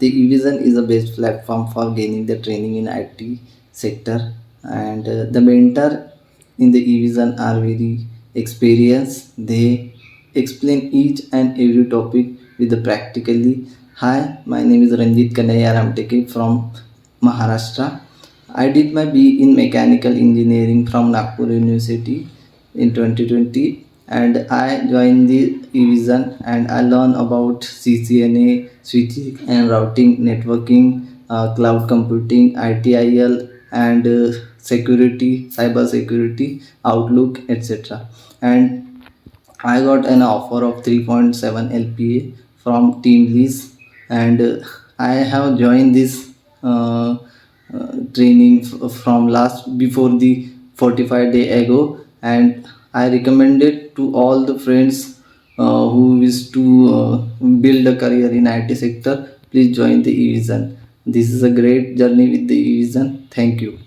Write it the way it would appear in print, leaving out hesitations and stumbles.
The Evision is the best platform for gaining the training in IT sector, and the mentor in the Evision are very experienced. They explain each and every topic with the practically. Hi, my name is Ranjit Ramteke from Maharashtra. I did my B in mechanical engineering from Nagpur University in 2020, and I joined the Evision and I learned about CCNA, switching and routing, networking, cloud computing, ITIL, and security, cyber security, Outlook, etc. And I got an offer of 3.7 LPA from Team Lease, and I have joined this uh, training from last before the 45 day ago, and I recommend it to all the friends who wish to build a career in IT sector. Please join the Evision. This is a great journey with the Evision. Thank you.